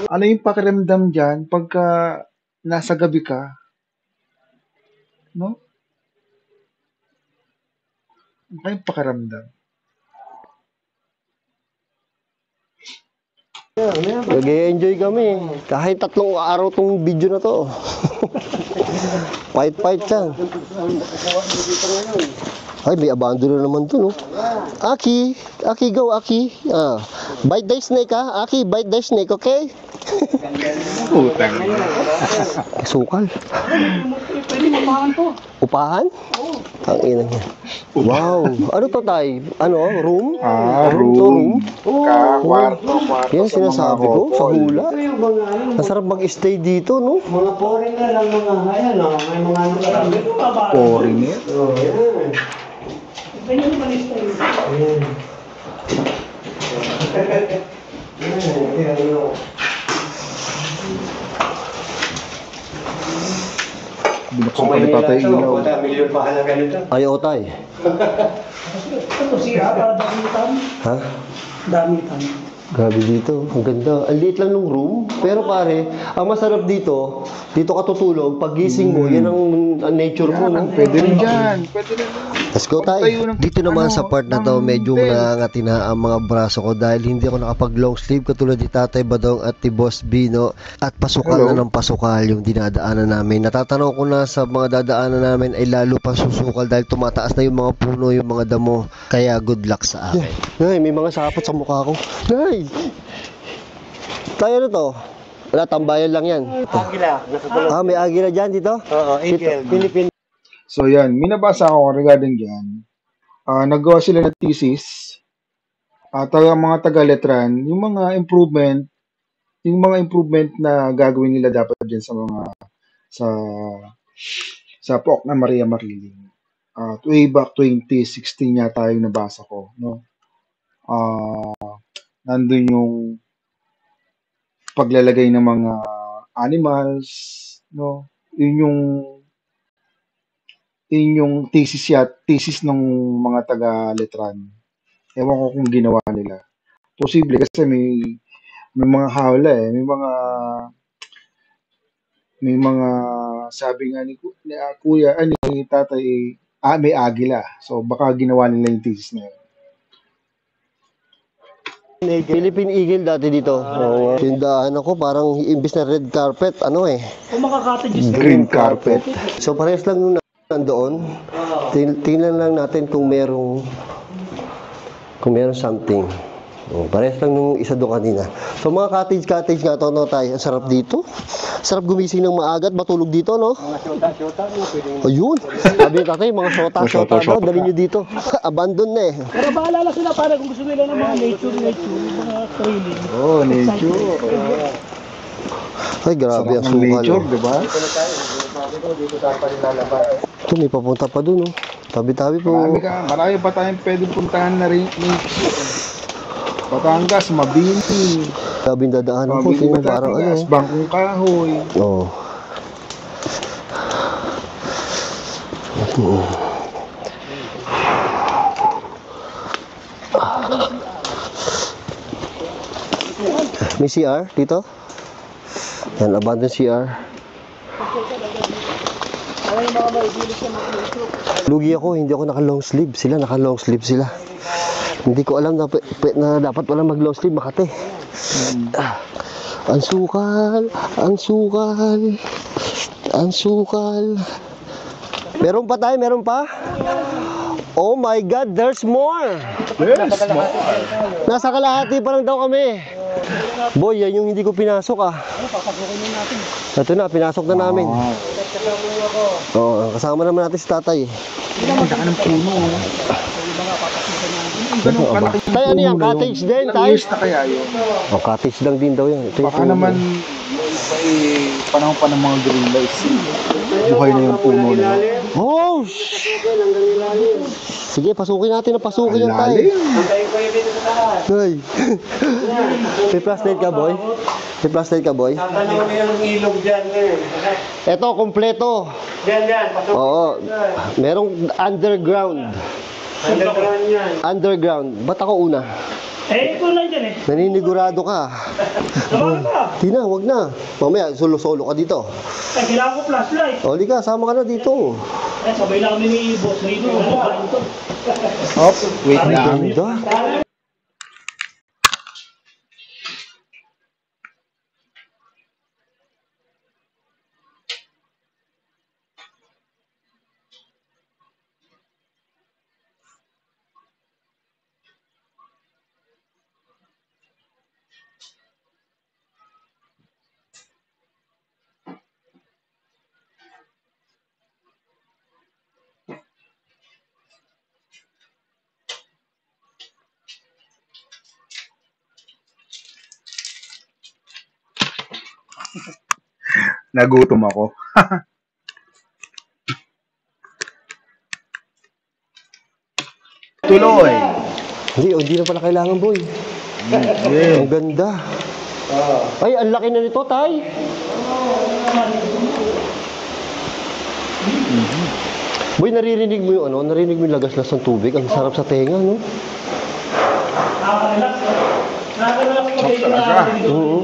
Speaker 1: Ano yung pakiramdam dyan pagka nasa gabi ka? No? Ano kayong pakiramdam?
Speaker 3: Nag-enjoy kami. Kahit 3 araw tong video na to. Fight yan. Ay, may abandon na naman to, no? Aki, go, Aki. Bite the snake, ha? Aki, bite the snake, okay?
Speaker 1: Putang.
Speaker 3: Sukal.
Speaker 4: Pwede mapahan to.
Speaker 3: Upahan? Oo. Ang ina niya. Wow. Ano to, tay? Ano? Room?
Speaker 1: Room. Kwarto.
Speaker 3: Yan sinasabi ko sa hula.
Speaker 2: Ito yung mga ano,
Speaker 3: Masarap mag-stay dito, no?
Speaker 2: mga foreigner lang mga ayan, no? May mga ano lang.
Speaker 4: Ito, baba.
Speaker 1: Foreigner.
Speaker 2: Oh, yan.
Speaker 4: Ito yung malista yun.
Speaker 2: Ayan. Ayan, ano.
Speaker 1: Binuksan pa ni tatay ilaw.
Speaker 2: Milyon pa halaga nito.
Speaker 3: Ay, o, tay.
Speaker 4: Ito, siya, para damitan.
Speaker 3: Ha?
Speaker 4: Damitan.
Speaker 3: Grabe dito. Ang ganda. Ang liit lang ng room. Pero pare, ang masarap dito ka tutulog. Pag gising mo, yan ang nature mo, no?
Speaker 1: Pwede rin dyan. Pwede rin.
Speaker 3: Let's go tayo. Dito naman sa part na to, medyo nangangati na ang mga braso ko dahil hindi ako nakapag long sleeve katulad ni Tatay Badong at ni Boss Bino at pasukal na ng pasukal yung dinadaanan namin. Natatanaw ko na sa mga dadaanan namin ay lalo pa susukal dahil tumataas na yung mga puno, yung mga damo. Kaya good luck sa akin. Nay, may mga sapot sa mukha ko. Nay! Tayo na to. Wala, tambayan lang yan.
Speaker 2: Agila, nakakulong.
Speaker 3: May agila dyan dito?
Speaker 2: Oo, Eagle. Philippine.
Speaker 1: So yan, minabasa ako regarding dyan. Nagawa sila ng thesis. Mga taga-letran, yung mga improvement na gagawin nila dapat dyan sa mga sa POC na Maria Makiling. Way back 2016 yata yung nabasa ko, no? Nandun yung paglalagay ng mga animals, no? Yun yung thesis ng mga taga-letran. Ewan ko kung ginawa nila. Posible kasi may mga hawla eh. May mga sabi nga ni kuya, ni tatay, may agila. So baka ginawa nila yung thesis na yun.
Speaker 3: Philippine Eagle dati dito. Tindahan ako parang imbis na red carpet,
Speaker 4: Kung makaka-cottages
Speaker 1: Green carpet.
Speaker 3: So parehas lang nung nandoon. Tingnan lang natin kung merong something. Parehas lang nung isa doon kanina. So mga cottage nga to, no, tayo. Ang sarap dito. Sarap gumising ng maaga at matulog dito, no?
Speaker 2: Mga syota, no? Pwedeng...
Speaker 3: Ayun. Sabi ni tatay, mga syota, no? Dali nyo dito. Abandon na eh.
Speaker 4: Pero bahala sila para kung gusto nila ng mga nature, mga training.
Speaker 1: Oh, nature.
Speaker 3: Ay, grabe ang
Speaker 1: Sarap ng
Speaker 3: sukal.
Speaker 1: nature, di ba?
Speaker 2: Dito tayo pa rin lalabas.
Speaker 3: Ito, may papunta pa dun, no? Tabi-tabi po.
Speaker 1: Marami pa tayong pwedeng puntahan na rin. Batangas, Mabini.
Speaker 3: Sabing dadaanan ko, tingnan parang
Speaker 1: Batangas, Bangkong Kahoy.
Speaker 3: Oo. May CR dito? Yan, abandoned CR. Lugi ako, hindi ako naka long sleeve. Sila naka long sleeve sila. Hindi ko alam na dapat wala mag long sleeve, Makati. Ang sukal, ang sukal, ang sukal. Meron pa tayo, meron pa? Oh my God, there's more!
Speaker 1: Yes,
Speaker 3: Nasa kalahati pa lang daw kami. Boy, yan yung hindi ko pinasok ah. Ito na, pinasok na namin. Oo, kasama naman natin si tatay.
Speaker 1: Ang daan ng puno. Ganun kalaki yung
Speaker 3: Tayo ano yan,
Speaker 1: puno na
Speaker 3: cottage
Speaker 1: yun.
Speaker 3: din,
Speaker 1: Ilang
Speaker 3: tayo?
Speaker 1: years na kaya yun?
Speaker 3: Oh, cottage lang din daw yan. Ito yung
Speaker 1: Baka
Speaker 3: puno.
Speaker 1: naman panahon pa ng mga green lights. Buhay na yung puno na yun.
Speaker 3: Oh! Sige, pasukin natin ang pasukin
Speaker 1: Ang
Speaker 3: yan tayo.
Speaker 1: lalim.
Speaker 2: Antayin ko yung dito sa taas.
Speaker 3: Ay. May flashlight ka, boy? May flashlight ka, boy?
Speaker 2: Tatanaw na yung ilog dyan eh.
Speaker 3: Eto, kompleto.
Speaker 2: Dyan, pasok.
Speaker 3: Oo. Merong underground.
Speaker 2: Underground yan.
Speaker 3: Underground. Ba't ako una?
Speaker 4: Eh, ito lang dyan eh.
Speaker 3: Naninigurado ka.
Speaker 4: Tama ka.
Speaker 3: Di na, wag na. Mamaya, solo-solo ka dito.
Speaker 4: Eh, kailangan ko flashlight.
Speaker 3: O, di ka, sama ka na dito.
Speaker 4: Eh, sabay lang kami ni Boss Rito. Ano ito?
Speaker 1: Hop, wait lang.
Speaker 3: Ganda.
Speaker 1: Nagutom ako. Tuloy.
Speaker 3: Hindi na pala kailangan, boy.
Speaker 1: Yeah.
Speaker 3: Ang ganda. Ay, ang laki na nito, tay. Boy, naririnig mo yung ano? Naririnig mo yung lagas-las ng tubig? Ang sarap sa tenga, no?
Speaker 4: Nakaka-relax. Nakaka-relax ko kayo
Speaker 1: talaga.
Speaker 3: Oo.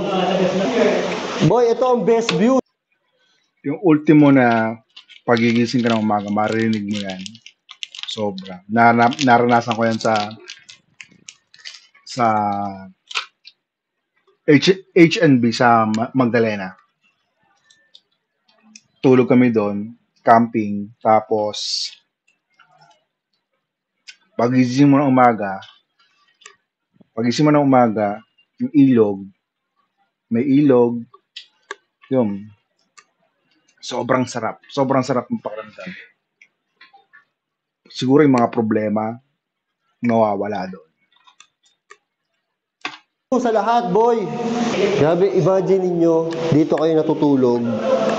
Speaker 3: Boy, ito ang best view.
Speaker 1: Yung ultimo na pagigising ka ng umaga, maririnig mo yan. Sobra. Naranasan ko yan sa HNB sa Magdalena. Tulog kami doon, camping, tapos pagising mo ng umaga, yung ilog, may ilog, yun. Sobrang sarap ng pakiramdam. Siguro yung mga problema, nawawala doon.
Speaker 3: Sa lahat, boy. Grabe, imagine ninyo, dito kayo natutulog,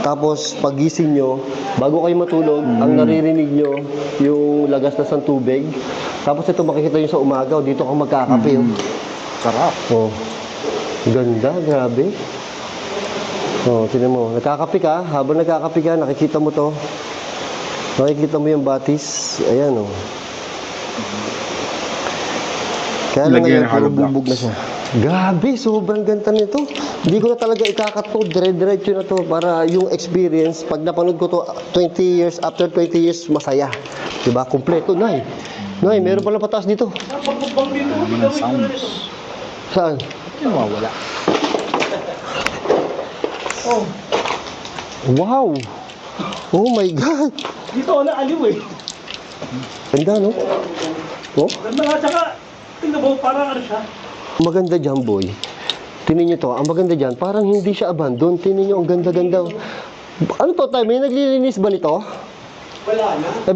Speaker 3: tapos pagising nyo, bago kayo matulog, ang naririnig nyo, yung lagas-las ng tubig. Tapos ito makikita nyo sa umaga, dito kang magkakape.
Speaker 1: Sarap.
Speaker 3: Oh. Ganda, grabe. Oh, tingnan mo, nagkakape ka, habang nagkakape ka, nakikita mo to. Nakikita mo yung batis. Ayan, oh. Kaya lang
Speaker 1: Lagyan
Speaker 3: ngayon,
Speaker 1: ng
Speaker 3: puro
Speaker 1: hollow blocks.
Speaker 3: bubog na siya. Grabe, sobrang ganda nito. Hindi ko na talaga ikakato, dire-diretso na to para yung experience, pag napanood ko to 20 years, after 20 years, masaya. Diba? Kompleto, Nay. Nay, meron pala pataas dito.
Speaker 1: Ano ng sounds?
Speaker 3: Saan?
Speaker 1: Nawawala.
Speaker 4: Oh,
Speaker 3: Wow! Oh my God!
Speaker 4: dito ako na-aliw eh.
Speaker 3: Ganda, no? Oh?
Speaker 4: Ganda nga, tsaka, tingnan mo, parang ano siya.
Speaker 3: Maganda dyan, boy. Tingnan nyo to, ang maganda dyan, parang hindi siya abandon. Tingnan nyo, ang ganda-ganda. Ano to, tayo? May naglilinis ba nito?
Speaker 2: Wala na.
Speaker 3: Eh,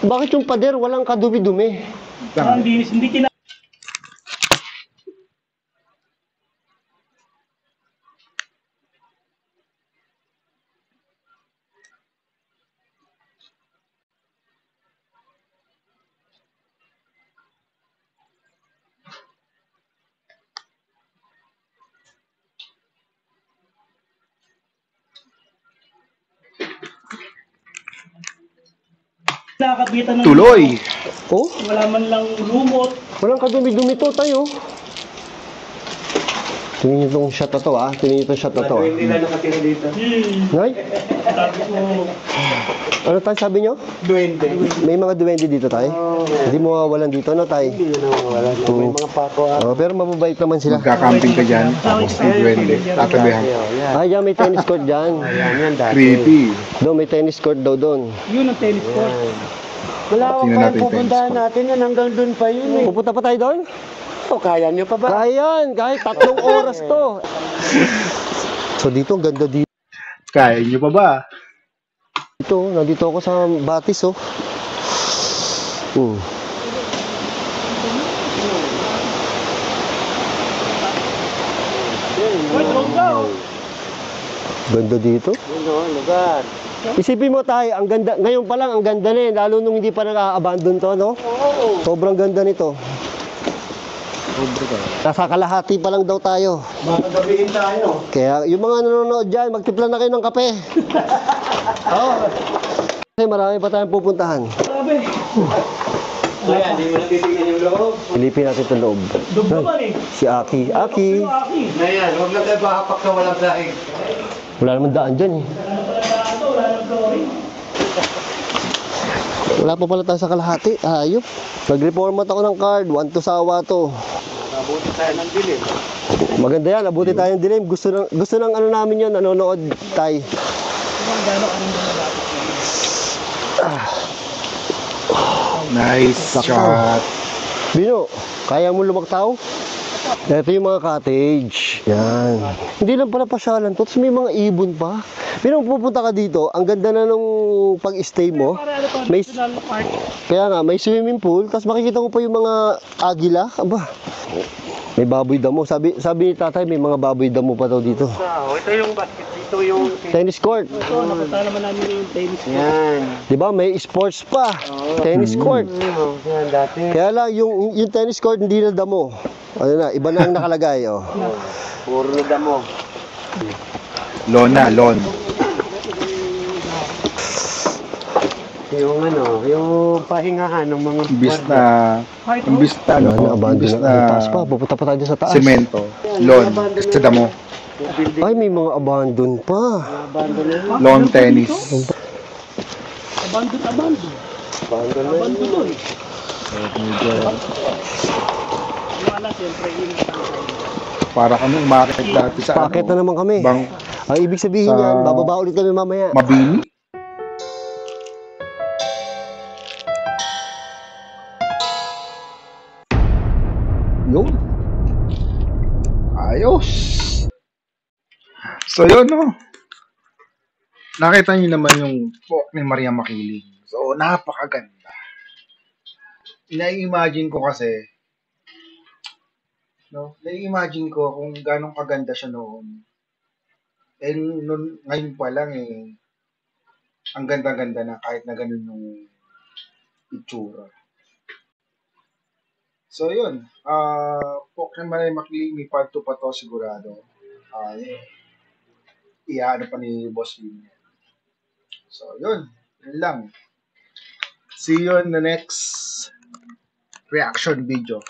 Speaker 3: bakit yung pader walang kadumi-dumi?
Speaker 4: Parang hindi kina... Nakakabitan ng...
Speaker 1: Tuloy.
Speaker 3: Oh,
Speaker 4: Wala man lang lumot.
Speaker 3: walang kadumi-dumi to, tayo. Tingnan nyo itong shot na to, ah. Tingnan nyo itong shot na to, ah.
Speaker 2: Hindi na nakatira dito.
Speaker 3: Nay,
Speaker 4: Sabi ko,
Speaker 3: ano tayo sabi nyo?
Speaker 2: Duwende.
Speaker 3: May mga duwende dito, tayo? Hindi mo mawawalan dito, no, tayo?
Speaker 2: Hindi na nawawala. May mga pako.
Speaker 3: Oh, pero mababait naman sila.
Speaker 1: Magka-camping ka dyan, tapos may duwende, tatabihan.
Speaker 3: Ah, yan, may tennis court dyan.
Speaker 2: Yan dati.
Speaker 1: Creepy.
Speaker 3: Doon, may tennis court daw doon.
Speaker 4: yun ang tennis court.
Speaker 2: Malawak
Speaker 1: Tingnan
Speaker 2: pa
Speaker 1: natin
Speaker 2: yung
Speaker 1: yung
Speaker 2: pupuntahan
Speaker 1: tennis
Speaker 2: natin yan. Hanggang dun pa yun eh.
Speaker 3: Pupunta pa tayo doon?
Speaker 2: O, kaya nyo pa ba?
Speaker 3: Kaya yan, kahit 3 oras to. So dito, ang ganda dito.
Speaker 1: Kaya nyo pa ba?
Speaker 3: Nandito ako sa Batis, oh.
Speaker 4: Wait, wrong daw.
Speaker 3: Ganda dito.
Speaker 2: Lugar.
Speaker 3: Isipin mo tayo, ang ganda, ngayon pa lang ang ganda na eh, lalo nung hindi pa naka-abandon to, no?
Speaker 2: Oo.
Speaker 3: Sobrang ganda nito. Nasa kalahati pa lang daw tayo.
Speaker 2: Baka gabihin tayo.
Speaker 3: Kaya yung mga nanonood dyan, magtimpla na kayo ng kape. Oo. Kasi marami pa tayong pupuntahan.
Speaker 4: Grabe.
Speaker 2: Ayan, hindi mo natitingnan yung loob.
Speaker 3: Silipin natin itong loob.
Speaker 4: Dog naman eh.
Speaker 3: Si Aki. Aki!
Speaker 4: Pero Aki.
Speaker 2: Ayan, huwag lang tayo mahapak na walang sahig.
Speaker 3: Wala naman daan dyan eh.
Speaker 4: Wala na pala daan to, wala nang flooring.
Speaker 3: Wala pa pala tayo sa kalahati. Ayop. Nag-reformat ako ng card. 1 to sawa to.
Speaker 2: Nabuti tayo ng dilim.
Speaker 3: Maganda yan. Abuti tayong dilim. Gusto ng ano namin yun. Nanonood tayo.
Speaker 4: Kung gano'n ka rin na dapat.
Speaker 1: Nice shot.
Speaker 3: Bino, kaya mo lumagtaw? Ito yung mga cottage. Yan. Hindi lang pala pasyalan to. Tapos may mga ibon pa. Bino, pupunta ka dito. Ang ganda na nung pag-stay mo.
Speaker 4: Para ano to,
Speaker 3: May-
Speaker 4: national park.
Speaker 3: Kaya nga, may swimming pool. Tapos makikita ko pa yung mga agila. Aba. May baboy damo. Sabi ni tatay, may mga baboy damo pa daw dito.
Speaker 2: Ito yung basket, ito yung...
Speaker 3: Tennis court.
Speaker 4: Ito, napunta naman namin yung tennis.
Speaker 2: Yan.
Speaker 3: Di ba? May sports pa. Tennis court.
Speaker 2: Yan, dati.
Speaker 3: Kaya lang, yung tennis court hindi na damo. Ano na, iba na ang nakalagay. Oh.
Speaker 2: Puro na damo.
Speaker 1: Lawn.
Speaker 2: Yung ano, yung pahingahan ng mga...
Speaker 1: Imbis na ano,
Speaker 3: Abandon
Speaker 1: imbis
Speaker 3: na. Ang
Speaker 1: na
Speaker 3: taas pa. Pupunta pa tayo sa taas.
Speaker 1: semento, lawn, sa damo,
Speaker 3: Ay, may mga abandon pa.
Speaker 1: lawn tennis.
Speaker 4: Abandon.
Speaker 3: Abandon na.
Speaker 4: Abandon nun. Wala, siyempre, ingat lang tayo.
Speaker 1: Para kami umakit dati sa
Speaker 3: Paket na naman kami.
Speaker 1: bang
Speaker 3: Ang ibig sabihin
Speaker 1: Sa-
Speaker 3: yan, bababa ulit kami mamaya.
Speaker 1: Mabini. Yun. Ayos. So yun, no. Nakita niyo naman yung walk ni Maria Makiling. So napakaganda. Na-imagine ko kasi, no? Na-imagine ko kung ganong kaganda siya noon. And ngayon pa lang ang ganda-ganda na kahit na ganun yung itsura. So yun, walk ni Maria Makiling, may part 2 pa to sigurado. Iyaano pa ni Boss Win. So yun lang. See you in the next reaction video.